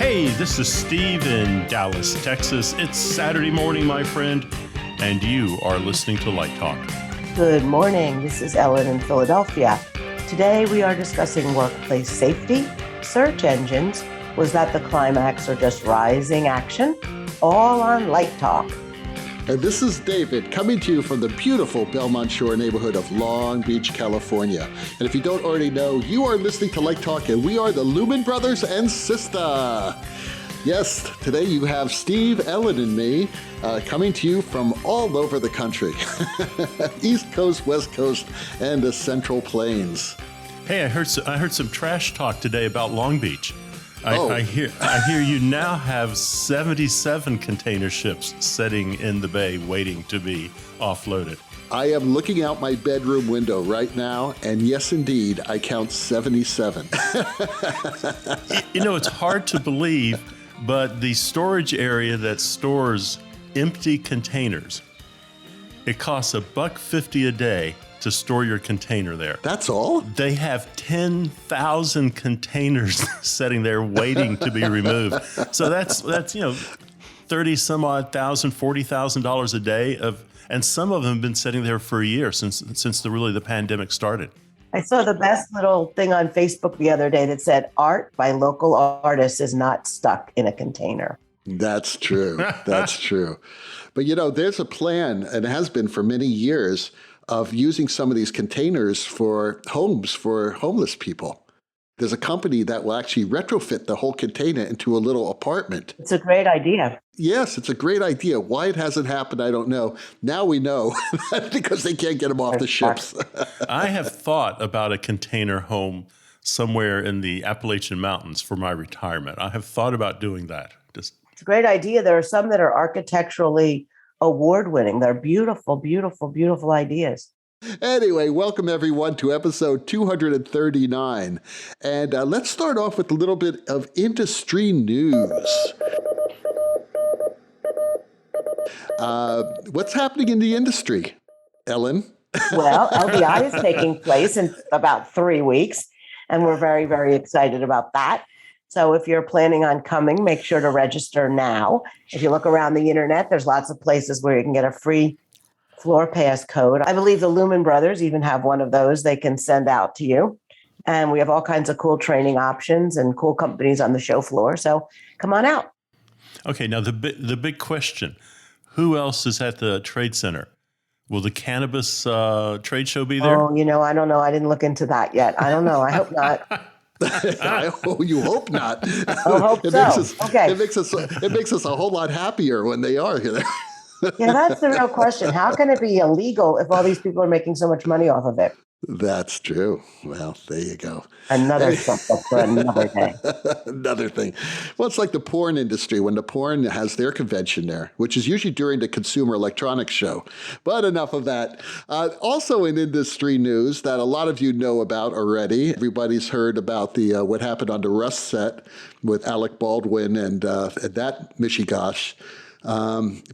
Hey, this is Steve in Dallas, Texas. It's Saturday morning, my friend, and you are listening to Light Talk. Good morning. This is Ellen in Philadelphia. Today we are discussing workplace safety, search engines, was that the climax or just rising action? All on Light Talk. And this is David coming to you from the beautiful Belmont Shore neighborhood of Long Beach, California. And if you don't already know, you are listening to Light Talk, and we are the Lumen Brothers and Sistah. Yes, today you have Steve, Ellen, and me coming to you from all over the country. East Coast, West Coast, and the Central Plains. Hey, I heard some trash talk today about Long Beach. I hear you now have 77 container ships sitting in the bay waiting to be offloaded. I am looking out my bedroom window right now, and yes, indeed, I count 77. You know, it's hard to believe, but the storage area that stores empty containers, it costs $1.50 a day to store your container there. That's all? They have 10,000 containers sitting there waiting to be removed. So that's 30 some odd thousand, $40,000 a day and some of them have been sitting there for a year since the pandemic started. I saw the best little thing on Facebook the other day that said art by local artists is not stuck in a container. That's true. That's true. But there's a plan, and it has been for many years, of using some of these containers for homes for homeless people. There's a company that will actually retrofit the whole container into a little apartment. It's a great idea. Yes, it's a great idea. Why it hasn't happened, I don't know. Now we know, because they can't get them off the ships. I have thought about a container home somewhere in the Appalachian Mountains for my retirement. I have thought about doing that. It's a great idea. There are some that are architecturally award-winning. They're beautiful, beautiful, beautiful ideas. Anyway, welcome everyone to episode 239. And let's start off with a little bit of industry news. What's happening in the industry, Ellen? Well, LDI is taking place in about 3 weeks, and we're very, very excited about that. So if you're planning on coming, make sure to register now. If you look around the internet, there's lots of places where you can get a free floor pass code. I believe the Lumen Brothers even have one of those they can send out to you. And we have all kinds of cool training options and cool companies on the show floor. So come on out. Okay, now the big question, who else is at the trade center? Will the cannabis trade show be there? Oh, I don't know. I didn't look into that yet. I don't know. I hope not. You hope not. I hope Okay. It makes us a whole lot happier when they are here. Yeah, that's the real question. How can it be illegal if all these people are making so much money off of it? That's true. Well, there you go. Another subject for another day. Another thing. Well, it's like the porn industry when the porn has their convention there, which is usually during the Consumer Electronics Show. But enough of that. Also in industry news that a lot of you know about already. Everybody's heard about the what happened on the Rust set with Alec Baldwin and that mishigosh.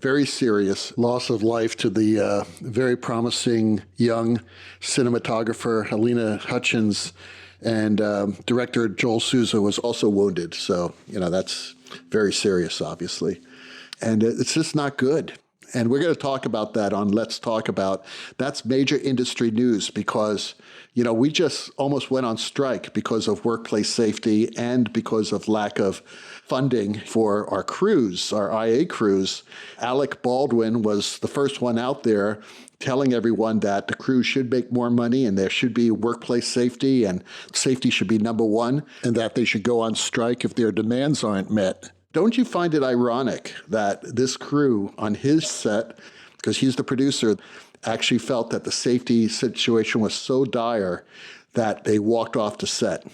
Very serious loss of life to the very promising young cinematographer Helena Hutchins, and director Joel Souza was also wounded. So, that's very serious, obviously. And it's just not good. And we're going to talk about that on Let's Talk About. That's major industry news because, we just almost went on strike because of workplace safety and because of lack of funding for our crews, our IA crews. Alec Baldwin was the first one out there telling everyone that the crew should make more money and there should be workplace safety and safety should be number one and that they should go on strike if their demands aren't met. Don't you find it ironic that this crew on his set, because he's the producer, actually felt that the safety situation was so dire that they walked off the set?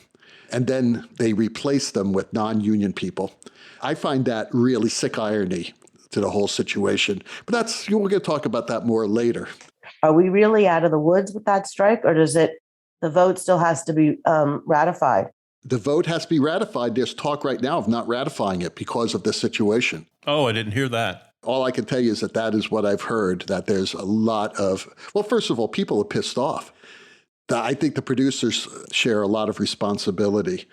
And then they replaced them with non-union people. I find that really sick irony to the whole situation. But we're going to talk about that more later. Are we really out of the woods with that strike, or the vote still has to be ratified? The vote has to be ratified. There's talk right now of not ratifying it because of this situation. Oh, I didn't hear that. All I can tell you is that is what I've heard, that there's a lot of, well, first of all, people are pissed off. I think the producers share a lot of responsibility.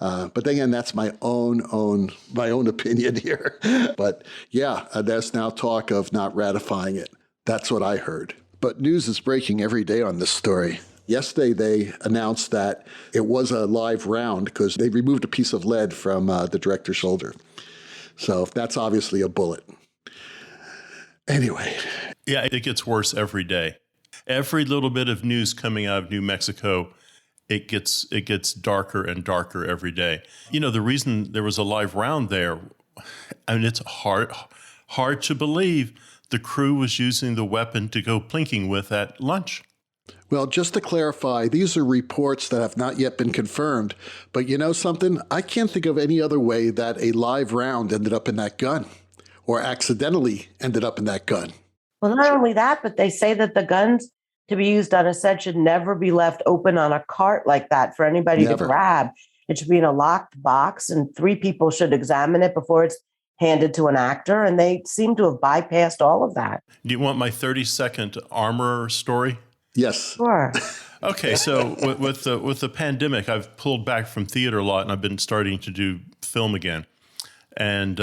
But then again, that's my own opinion here. But yeah, there's now talk of not ratifying it. That's what I heard. But news is breaking every day on this story. Yesterday, they announced that it was a live round because they removed a piece of lead from the director's shoulder. So that's obviously a bullet. Anyway. Yeah, it gets worse every day. Every little bit of news coming out of New Mexico, it gets darker and darker every day. You know, the reason there was a live round there, I mean, it's hard to believe the crew was using the weapon to go plinking with at lunch. Well, just to clarify, these are reports that have not yet been confirmed. But you know something? I can't think of any other way that a live round ended up in that gun or accidentally ended up in that gun. Well, not only that, but they say that the guns to be used on a set should never be left open on a cart like that for anybody to grab. It should be in a locked box, and 3 people should examine it before it's handed to an actor. And they seem to have bypassed all of that. Do you want my 30-second armor story? Yes. Sure. Okay, so with the pandemic, I've pulled back from theater a lot, and I've been starting to do film again. And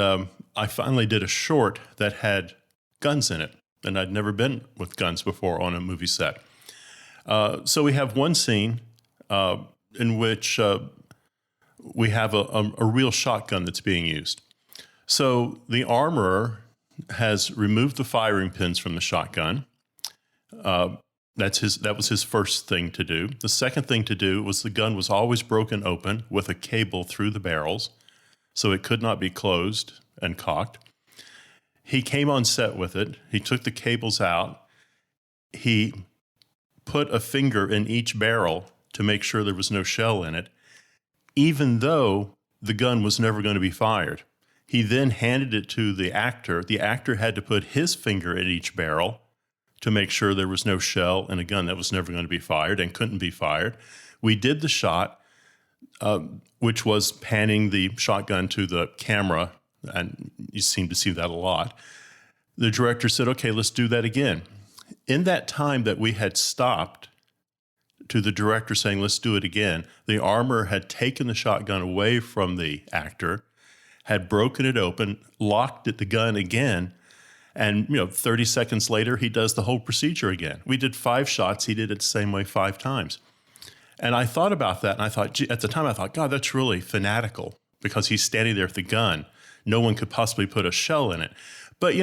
I finally did a short that had guns in it, and I'd never been with guns before on a movie set. So we have one scene in which we have a real shotgun that's being used. So the armorer has removed the firing pins from the shotgun. That was his first thing to do. The second thing to do was the gun was always broken open with a cable through the barrels, so it could not be closed and cocked. He came on set with it. He took the cables out. He put a finger in each barrel to make sure there was no shell in it, even though the gun was never going to be fired. He then handed it to the actor. The actor had to put his finger in each barrel to make sure there was no shell in a gun that was never going to be fired and couldn't be fired. We did the shot, which was panning the shotgun to the camera, and you seem to see that a lot. The director said, okay, let's do that again. In that time that we had stopped to the director saying, let's do it again, the armorer had taken the shotgun away from the actor, had broken it open, locked the gun again, and 30 seconds later, he does the whole procedure again. We did 5 shots. He did it the same way 5 times. And I thought about that, and I thought, at the time, I thought, God, that's really fanatical because he's standing there with the gun. No one could possibly put a shell in it. But,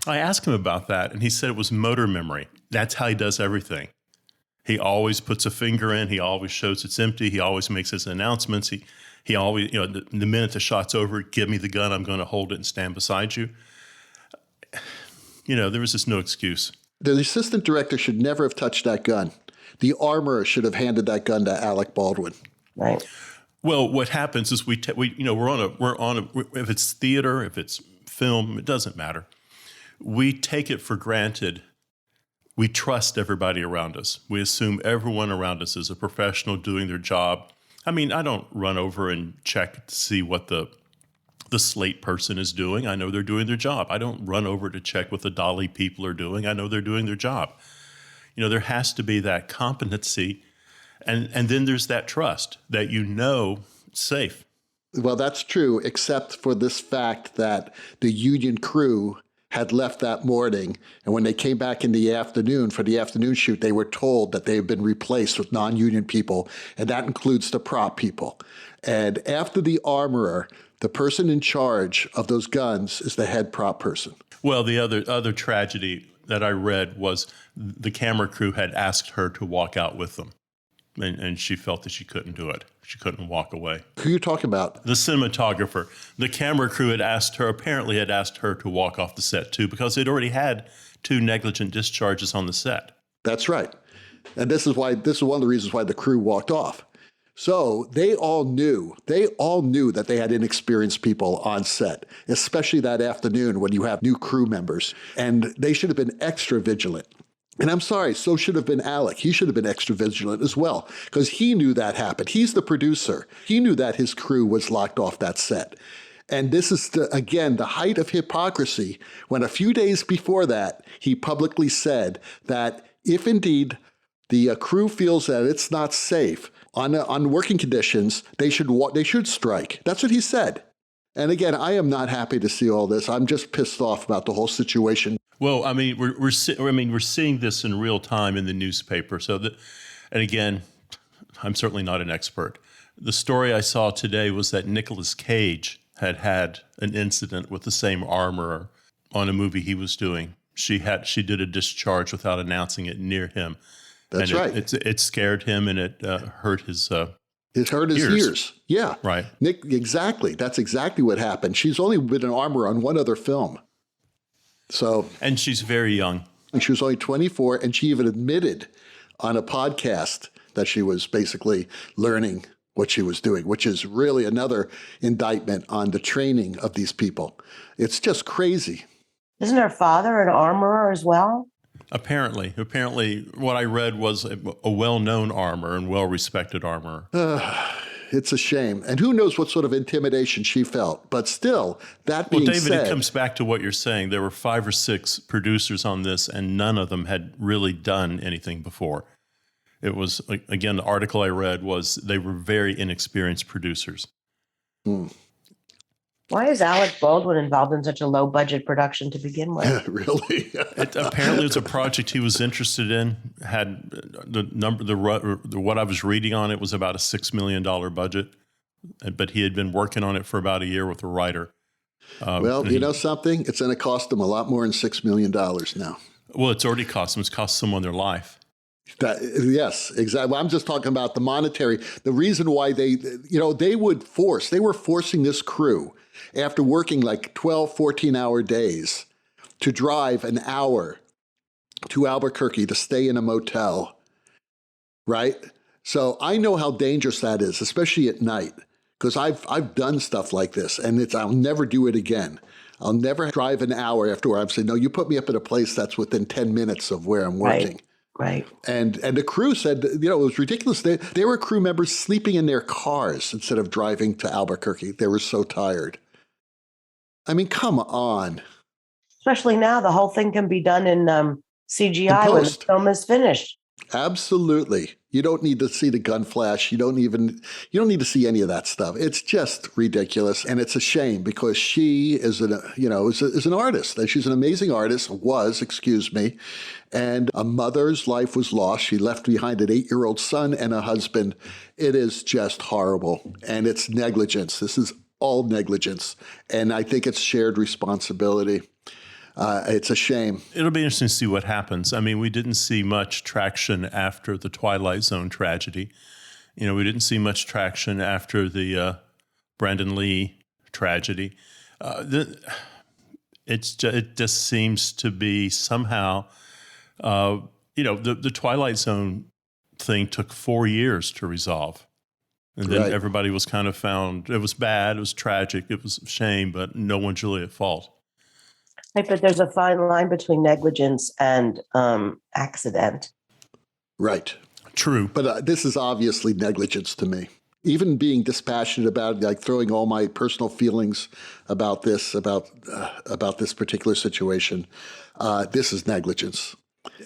I asked him about that, and he said it was motor memory. That's how he does everything. He always puts a finger in. He always shows it's empty. He always makes his announcements. He always, the minute the shot's over, give me the gun. I'm going to hold it and stand beside you. There was just no excuse. The assistant director should never have touched that gun. The armorer should have handed that gun to Alec Baldwin. Right. Well, what happens is we're on a, if it's theater, if it's film, it doesn't matter. We take it for granted. We trust everybody around us. We assume everyone around us is a professional doing their job. I mean, I don't run over and check to see what the slate person is doing. I know they're doing their job. I don't run over to check what the dolly people are doing. I know they're doing their job. There has to be that competency, and then there's that trust that it's safe. Well, that's true, except for this fact that the union crew had left that morning, and when they came back in the afternoon for the afternoon shoot, they were told that they had been replaced with non-union people, and that includes the prop people. And after the armorer, the person in charge of those guns is the head prop person. Well, the other tragedy that I read was the camera crew had asked her to walk out with them, and she felt that she couldn't do it. She couldn't walk away. Who are you talking about? The cinematographer. The camera crew apparently had asked her to walk off the set too, because they'd already had 2 negligent discharges on the set. That's right. And this is one of the reasons why the crew walked off. So they all knew that they had inexperienced people on set, especially that afternoon when you have new crew members, and they should have been extra vigilant. And I'm sorry, so should have been Alec. He should have been extra vigilant as well, because he knew that happened. He's the producer. He knew that his crew was locked off that set. And this is, again, the height of hypocrisy when a few days before that, he publicly said that if indeed the crew feels that it's not safe on working conditions, they should strike. That's what he said. And again, I am not happy to see all this. I'm just pissed off about the whole situation. Well, I mean, we're seeing this in real time in the newspaper. And again, I'm certainly not an expert. The story I saw today was that Nicolas Cage had an incident with the same armorer on a movie he was doing. She did a discharge without announcing it near him. That's and right. It scared him, and it hurt his. It hurt his ears. Yeah. Right. Nick, exactly. That's exactly what happened. She's only been an armorer on one other film. And she's very young. And she was only 24, and she even admitted on a podcast that she was basically learning what she was doing, which is really another indictment on the training of these people. It's just crazy. Isn't her father an armorer as well? Apparently, what I read was a well-known armorer and well-respected armorer. It's a shame. And who knows what sort of intimidation she felt. But still, that being David, said, it comes back to what you're saying. There were 5 or 6 producers on this, and none of them had really done anything before. It was, again, the article I read was they were very inexperienced producers. Why is Alec Baldwin involved in such a low-budget production to begin with? Really? Apparently, it was a project he was interested in. Had what I was reading on it was about a $6 million budget, but he had been working on it for about a year with a writer. Well, you know something? It's going to cost them a lot more than $6 million now. Well, it's already cost them. It's cost someone their life. Yes, exactly. Well, I'm just talking about the monetary. The reason why they were forcing this crew after working like 12, 14-hour days to drive an hour to Albuquerque to stay in a motel, right? So I know how dangerous that is, especially at night, because I've done stuff like this, and I'll never do it again. I'll never drive an hour after where I've said, no, you put me up at a place that's within 10 minutes of where I'm working. Right. And the crew said, it was ridiculous. They were crew members sleeping in their cars instead of driving to Albuquerque. They were so tired. I mean, come on. Especially now, the whole thing can be done in CGI when the film is finished. Absolutely. You don't need to see the gun flash. You don't need to see any of that stuff. It's just ridiculous. And it's a shame because she is an artist. She's an amazing artist, and a mother's life was lost. She left behind an 8-year-old son and a husband. It is just horrible. And it's negligence. This is all negligence. And I think it's shared responsibility. It's a shame. It'll be interesting to see what happens. I mean, we didn't see much traction after the Twilight Zone tragedy. We didn't see much traction after the Brandon Lee tragedy. It just seems to be somehow, the Twilight Zone thing took 4 years to resolve. And then everybody was kind of found, it was bad, it was tragic, it was a shame, but no one's really at fault. Right, but there's a fine line between negligence and accident. Right. True. But this is obviously negligence to me. Even being dispassionate about it, like throwing all my personal feelings about this particular situation, this is negligence.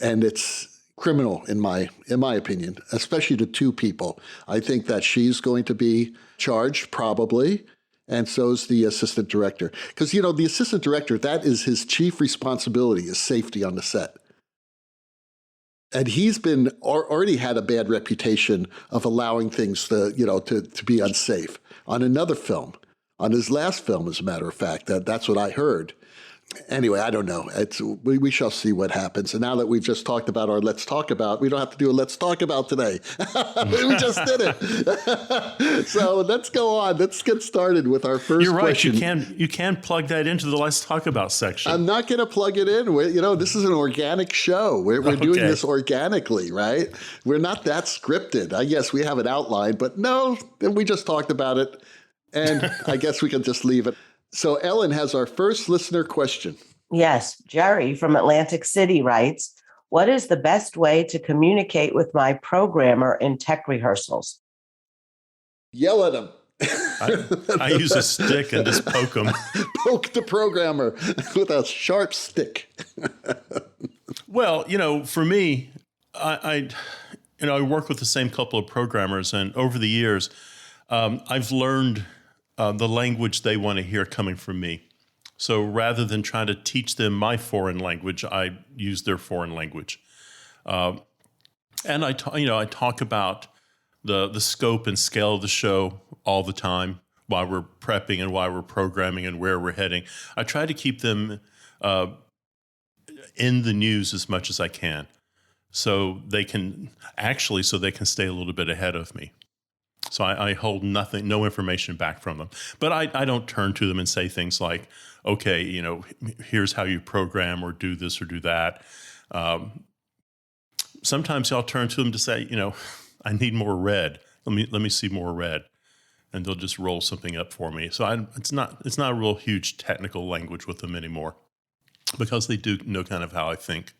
And it's criminal in my opinion, especially to 2 people. I think that she's going to be charged probably, and so is the assistant director. Because, the assistant director, that is his chief responsibility, is safety on the set. And he's already had a bad reputation of allowing things to be unsafe. On another film, on his last film, as a matter of fact, that's what I heard. Anyway, I don't know. We shall see what happens. And now that we've just talked about our Let's Talk About, we don't have to do a Let's Talk About today. We just did it. So let's go on. Let's get started with our first question. You're right. You can plug that into the Let's Talk About section. I'm not going to plug it in. This is an organic show. We're doing this organically, right? We're not that scripted. I guess we have an outline, but no, we just talked about it. And I guess we can just leave it. So Ellen has our first listener question. Yes. Jerry from Atlantic City writes, what is the best way to communicate with my programmer in tech rehearsals? Yell at him. I use a stick and just poke him. Poke the programmer with a sharp stick. Well, for me, I work with the same couple of programmers, and over the years, I've learned the language they want to hear coming from me. So rather than trying to teach them my foreign language, I use their foreign language. And I talk about the scope and scale of the show all the time while we're prepping and while we're programming and where we're heading. I try to keep them in the news as much as I can, so they can stay a little bit ahead of me. So I hold no information back from them. But I don't turn to them and say things like, okay, here's how you program or do this or do that. Sometimes I'll turn to them to say, I need more red. Let me see more red. And they'll just roll something up for me. So it's not a real huge technical language with them anymore, because they do know kind of how I think.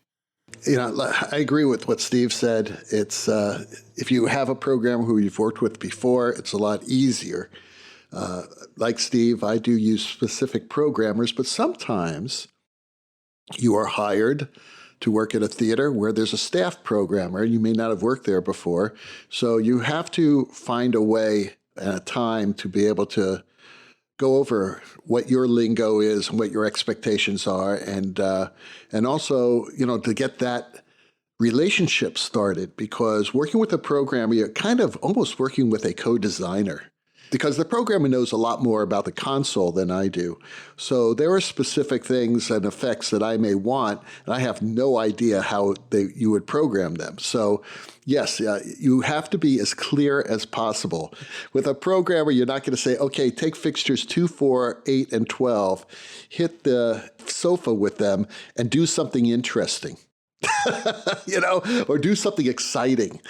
I agree with what Steve said. It's if you have a programmer who you've worked with before, it's a lot easier. Like Steve, I do use specific programmers, but sometimes you are hired to work at a theater where there's a staff programmer. You may not have worked there before. So you have to find a way and a time to be able to go over what your lingo is and what your expectations are, and also, to get that relationship started, because working with a programmer, you're kind of almost working with a co-designer, because the programmer knows a lot more about the console than I do. So there are specific things and effects that I may want, and I have no idea how you would program them. So yes, you have to be as clear as possible. With a programmer, you're not going to say, okay, take fixtures 2, 4, 8, and 12, hit the sofa with them, and do something interesting. Or do something exciting.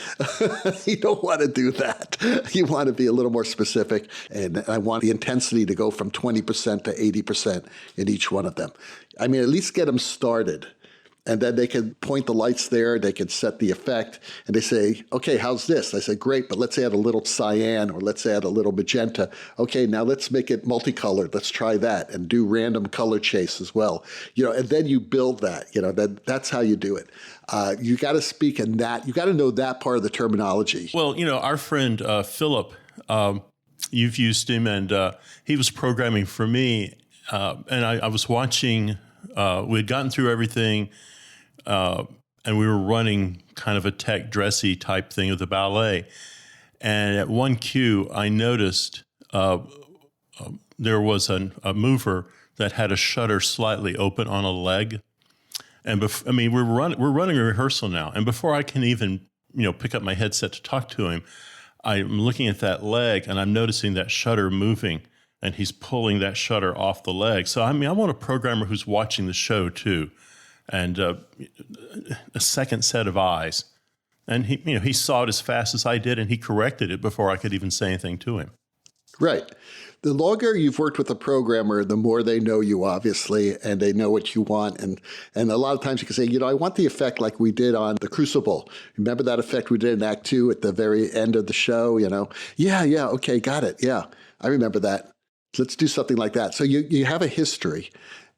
You don't want to do that. You want to be a little more specific, and I want the intensity to go from 20% to 80% in each one of them. I mean, at least get them started. And then they can point the lights there, they can set the effect, and they say, okay, how's this? I say, great, but let's add a little cyan, or let's add a little magenta. Okay, now let's make it multicolored. Let's try that, and do random color chase as well. And then you build that. That's how you do it. You got to speak in that. You got to know that part of the terminology. Well, our friend Philip, you've used him, and he was programming for me, and I was watching. We had gotten through everything. And we were running kind of a tech dressy type thing of the ballet. And at one cue, I noticed there was a mover that had a shutter slightly open on a leg. And we're running a rehearsal now. And before I can even pick up my headset to talk to him, I'm looking at that leg and I'm noticing that shutter moving. And he's pulling that shutter off the leg. So I want a programmer who's watching the show too. And a second set of eyes. And he saw it as fast as I did, and he corrected it before I could even say anything to him. Right. The longer you've worked with a programmer, the more they know you, obviously, and they know what you want. And a lot of times you can say, I want the effect like we did on The Crucible. Remember that effect we did in Act 2 at the very end of the show? Yeah, okay, got it. Yeah, I remember that. Let's do something like that. So you have a history.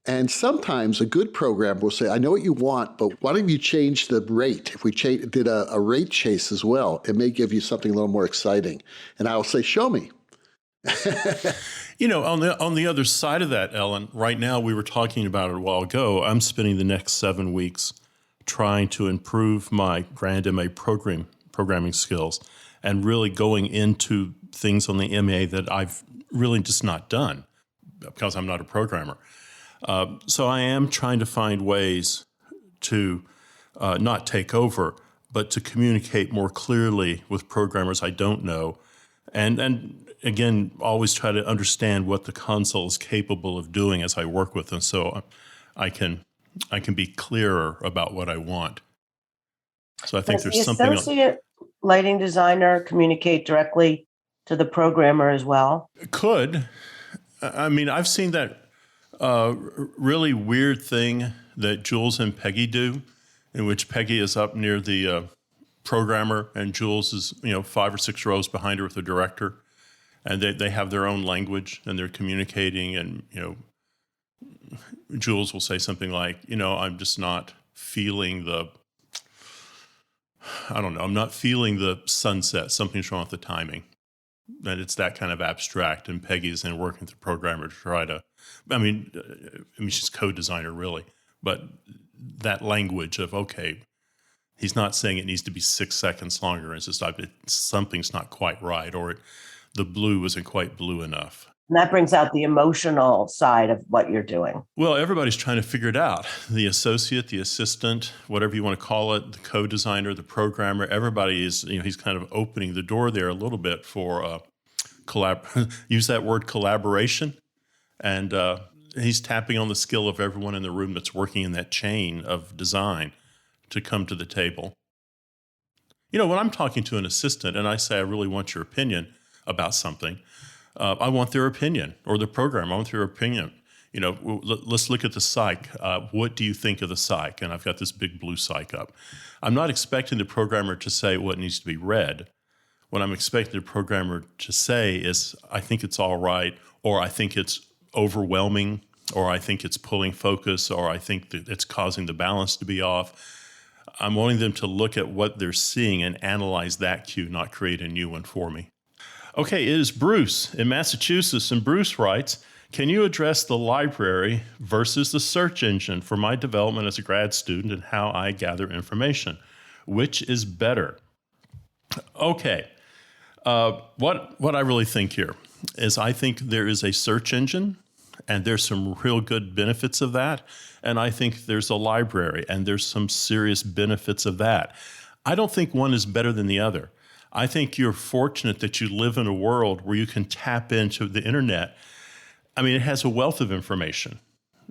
And sometimes a good programmer will say, I know what you want, but why don't you change the rate? If we did a rate chase as well, it may give you something a little more exciting. And I will say, show me. On the other side of that, Ellen, right now, we were talking about it a while ago, I'm spending the next 7 weeks trying to improve my Grand MA programming skills and really going into things on the MA that I've really just not done because I'm not a programmer. So I am trying to find ways to not take over, but to communicate more clearly with programmers I don't know. And again, always try to understand what the console is capable of doing as I work with them, so I can be clearer about what I want. So I think there's something. Does the associate lighting designer communicate directly to the programmer as well? Could. I've seen that really weird thing that Jules and Peggy do, in which Peggy is up near the programmer and Jules is 5 or 6 rows behind her with the director, and they have their own language and they're communicating, and Jules will say something like, I'm just not feeling I don't know, I'm not feeling the sunset. Something's wrong with the timing. And it's that kind of abstract. And Peggy's in working with the programmer to try to, I mean, she's co-designer really, but that language of, okay, he's not saying it needs to be 6 seconds longer. It's just something's not quite right, or the blue isn't quite blue enough. And that brings out the emotional side of what you're doing. Well, everybody's trying to figure it out. The associate, the assistant, whatever you want to call it, the co-designer, the programmer, everybody is, he's kind of opening the door there a little bit for use that word collaboration. And he's tapping on the skill of everyone in the room that's working in that chain of design to come to the table. When I'm talking to an assistant and I say, I really want your opinion about something, I want their opinion, or the program, I want their opinion. Let's look at the psych. What do you think of the psych? And I've got this big blue psych up. I'm not expecting the programmer to say what needs to be read. What I'm expecting the programmer to say is, I think it's all right, or I think it's overwhelming, or I think it's pulling focus, or I think that it's causing the balance to be off. I'm wanting them to look at what they're seeing and analyze that cue, not create a new one for me. Okay, it is Bruce in Massachusetts, and Bruce writes, can you address the library versus the search engine for my development as a grad student and how I gather information? Which is better? Okay, what I really think here is I think there is a search engine, and there's some real good benefits of that, and I think there's a library, and there's some serious benefits of that. I don't think one is better than the other. I think you're fortunate that you live in a world where you can tap into the internet. I mean, it has a wealth of information.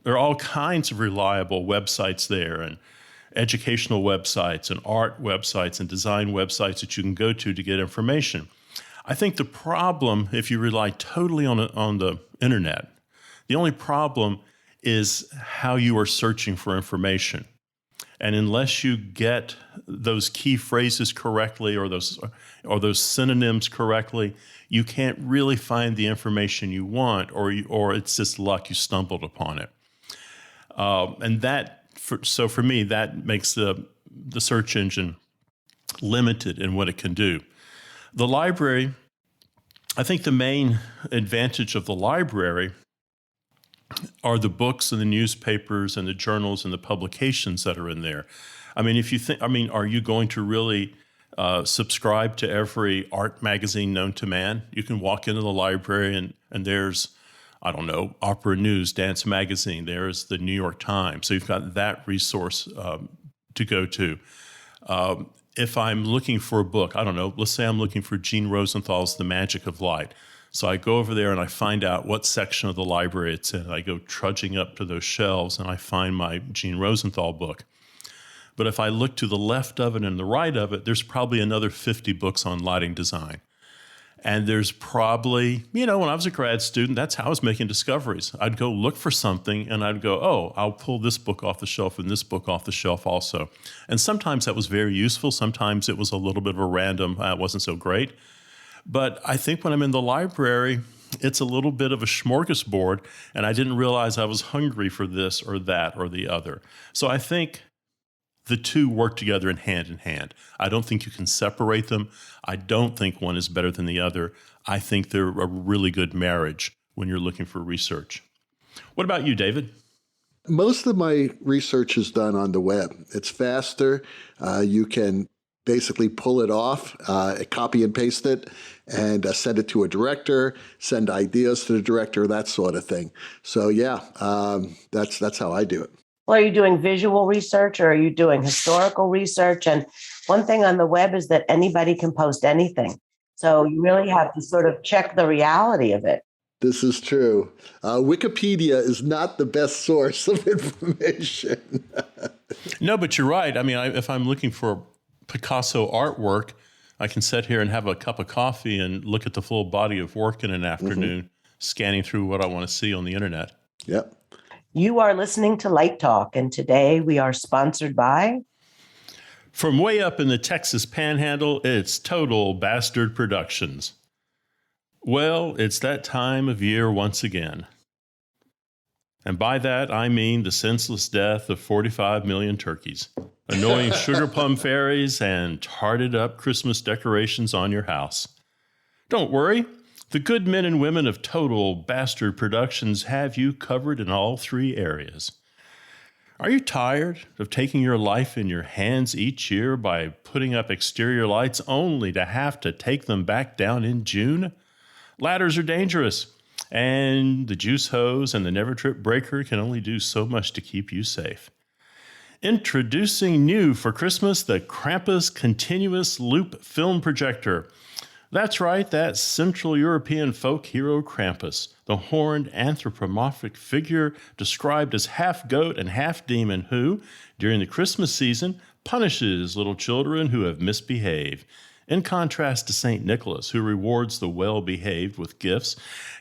There are all kinds of reliable websites there, and educational websites and art websites and design websites that you can go to get information. I think the problem, if you rely totally on the internet, the only problem is how you are searching for information. And unless you get those key phrases correctly, or those synonyms correctly, you can't really find the information you want, or it's just luck, you stumbled upon it. So for me, that makes the search engine limited in what it can do. The library, I think the main advantage of the library are the books and the newspapers and the journals and the publications that are in there. I mean, are you going to really subscribe to every art magazine known to man? You can walk into the library and there's, I don't know, Opera News, Dance Magazine, there's the New York Times. So you've got that resource to go to. If I'm looking for a book, I don't know, let's say I'm looking for Gene Rosenthal's The Magic of Light. So I go over there and I find out what section of the library it's in. I go trudging up to those shelves and I find my Gene Rosenthal book. But if I look to the left of it and the right of it, there's probably another 50 books on lighting design. And there's probably, when I was a grad student, that's how I was making discoveries. I'd go look for something and I'd go, oh, I'll pull this book off the shelf and this book off the shelf also. And sometimes that was very useful. Sometimes it was a little bit of a random, it wasn't so great. But I think when I'm in the library, it's a little bit of a smorgasbord, and I didn't realize I was hungry for this or that or the other. So I think the two work together in hand. I don't think you can separate them. I don't think one is better than the other. I think they're a really good marriage when you're looking for research. What about you, David? Most of my research is done on the web. It's faster. You can basically pull it off, copy and paste it, and send it to a director, send ideas to the director, that sort of thing. So that's how I do it. Well, are you doing visual research, or are you doing historical research? And one thing on the web is that anybody can post anything. So you really have to sort of check the reality of it. This is true. Wikipedia is not the best source of information. No, but you're right. I mean, if I'm looking for Picasso artwork, I can sit here and have a cup of coffee and look at the full body of work in an afternoon, scanning through what I want to see on the internet. Yep. You are listening to Light Talk, and today we are sponsored by... From way up in the Texas Panhandle, it's Total Bastard Productions. Well, it's that time of year once again. And by that, I mean the senseless death of 45 million turkeys, annoying sugar plum fairies, and tarted up Christmas decorations on your house. Don't worry. The good men and women of Total Bastard Productions have you covered in all three areas. Are you tired of taking your life in your hands each year by putting up exterior lights only to have to take them back down in June? Ladders are dangerous, and the juice hose and the Never Trip breaker can only do so much to keep you safe. Introducing new for Christmas, the Krampus Continuous Loop Film Projector. That's right, that Central European folk hero Krampus, the horned anthropomorphic figure described as half goat and half demon who, during the Christmas season, punishes little children who have misbehaved. In contrast to St. Nicholas, who rewards the well-behaved with gifts,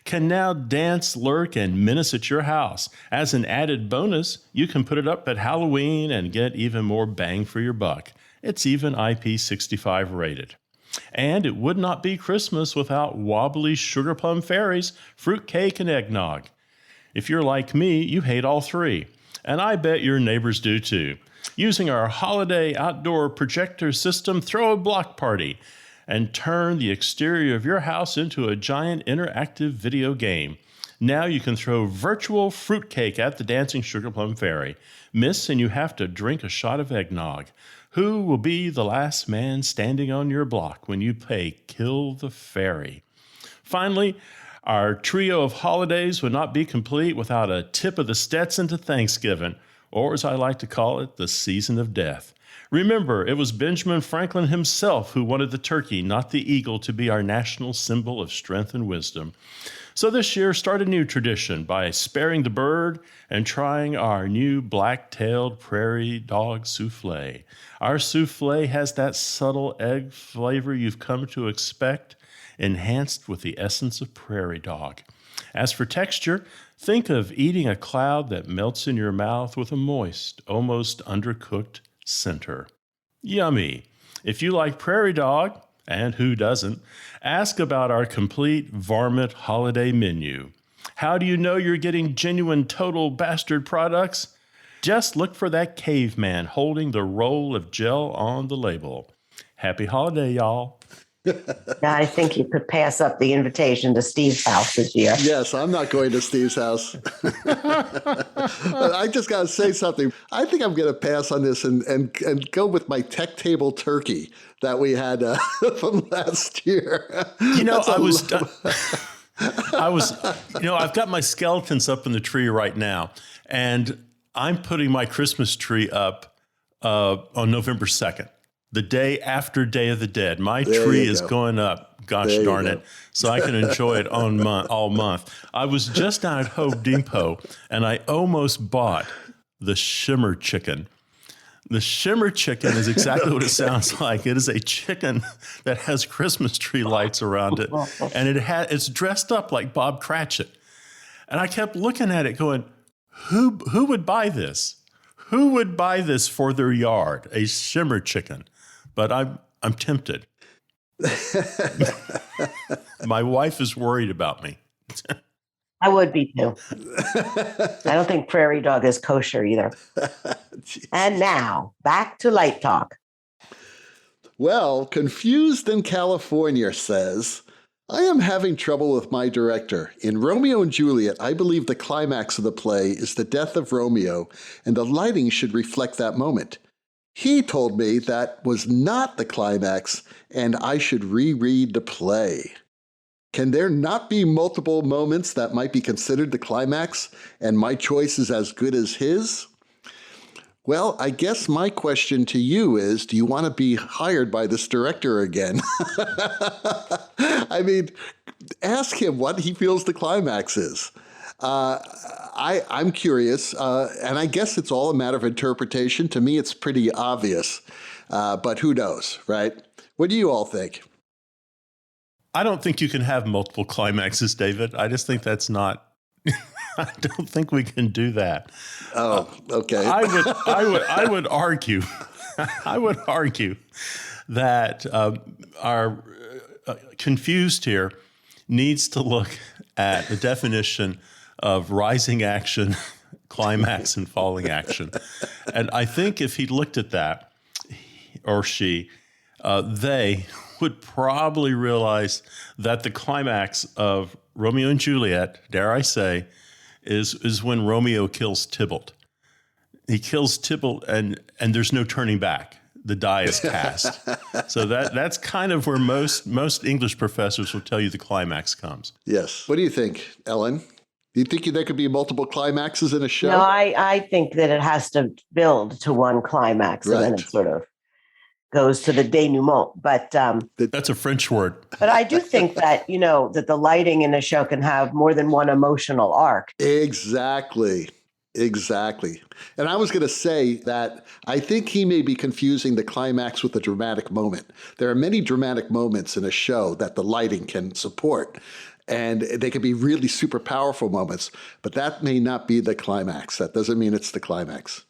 can now dance, lurk, and menace at your house. As an added bonus, you can put it up at Halloween and get even more bang for your buck. It's even IP65 rated. And it would not be Christmas without wobbly sugar plum fairies, fruit cake, and eggnog. If you're like me, you hate all three. And I bet your neighbors do too. Using our holiday outdoor projector system, throw a block party and turn the exterior of your house into a giant interactive video game. Now you can throw virtual fruitcake at the dancing sugar plum fairy. Miss, and you have to drink a shot of eggnog. Who will be the last man standing on your block when you play Kill the Fairy? Finally, our trio of holidays would not be complete without a tip of the Stetson to Thanksgiving, or as I like to call it, the season of death. Remember, it was Benjamin Franklin himself who wanted the turkey, not the eagle, to be our national symbol of strength and wisdom. So this year, start a new tradition by sparing the bird and trying our new black-tailed prairie dog soufflé. Our soufflé has that subtle egg flavor you've come to expect, enhanced with the essence of prairie dog. As for texture, think of eating a cloud that melts in your mouth with a moist, almost undercooked center. Yummy. If you like prairie dog, and who doesn't, ask about our complete varmint holiday menu. How do you know you're getting genuine Total Bastard products? Just look for that caveman holding the roll of gel on the label. Happy holiday, y'all. I think you could pass up the invitation to Steve's house this year. Yes, I'm not going to Steve's house. I just got to say something. I think I'm going to pass on this and go with my tech table turkey that we had from last year. You know, I've got my skeletons up in the tree right now, and I'm putting my Christmas tree up on November 2nd. The day after Day of the Dead. My tree is going up, gosh darn it, so I can enjoy it all month. I was just down at Home Depot, and I almost bought the shimmer chicken. The shimmer chicken is exactly what it sounds like. It is a chicken that has Christmas tree lights around it, and it's dressed up like Bob Cratchit. And I kept looking at it going, who would buy this? Who would buy this for their yard, a shimmer chicken? But I'm tempted. My wife is worried about me. I would be too. I don't think prairie dog is kosher either. And now, back to Light Talk. Well, Confused in California says, I am having trouble with my director. In Romeo and Juliet, I believe the climax of the play is the death of Romeo, and the lighting should reflect that moment. He told me that was not the climax, and I should reread the play. Can there not be multiple moments that might be considered the climax, and my choice is as good as his? Well, I guess my question to you is, do you want to be hired by this director again? I mean, ask him what he feels the climax is. I'm curious, and I guess it's all a matter of interpretation. To me, it's pretty obvious, but who knows, right? What do you all think? I don't think you can have multiple climaxes, David. I just think that's not. I don't think we can do that. Oh, okay. I would argue. I would argue that our Confused here needs to look at the definition of rising action, climax, and falling action. And I think if he looked at that, or she, they would probably realize that the climax of Romeo and Juliet, dare I say, is when Romeo kills Tybalt. He kills Tybalt, and there's no turning back. The die is cast. So that's kind of where most English professors will tell you the climax comes. Yes. What do you think, Ellen? Do you think there could be multiple climaxes in a show? No, I think that it has to build to one climax, and then it sort of goes to the denouement. But that's a French word. But I do think that, that the lighting in a show can have more than one emotional arc. Exactly. And I was going to say that I think he may be confusing the climax with the dramatic moment. There are many dramatic moments in a show that the lighting can support, and they can be really super powerful moments, but that may not be the climax. That doesn't mean it's the climax.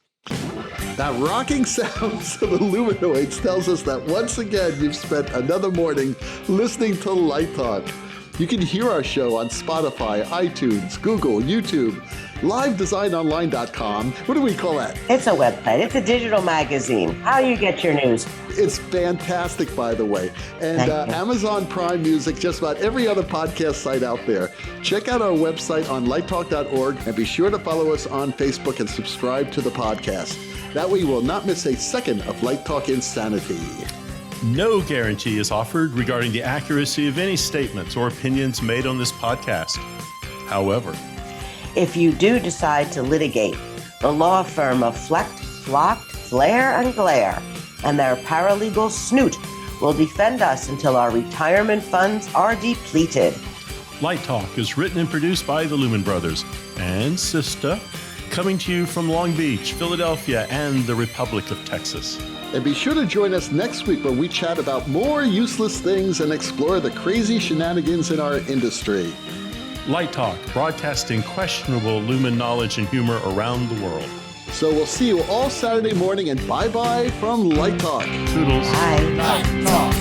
That rocking sounds of the Luminoids tells us that once again you've spent another morning listening to Light Talk. You can hear our show on Spotify, iTunes, Google, YouTube, livedesignonline.com. What do we call that? It's a website. It's a digital magazine. How you get your news. It's fantastic, by the way. And Amazon Prime Music, just about every other podcast site out there. Check out our website on lighttalk.org and be sure to follow us on Facebook and subscribe to the podcast. That way you will not miss a second of Light Talk insanity. No guarantee is offered regarding the accuracy of any statements or opinions made on this podcast. However, if you do decide to litigate, the law firm of Flecht, Flocht, Flair, and Glare and their paralegal Snoot will defend us until our retirement funds are depleted. Light Talk is written and produced by the Lumen Brothers and Sistah, coming to you from Long Beach, Philadelphia, and the Republic of Texas. And be sure to join us next week when we chat about more useless things and explore the crazy shenanigans in our industry. Light Talk, broadcasting questionable Lumen knowledge and humor around the world. So we'll see you all Saturday morning, and bye-bye from Light Talk. Toodles. Bye. Light Talk.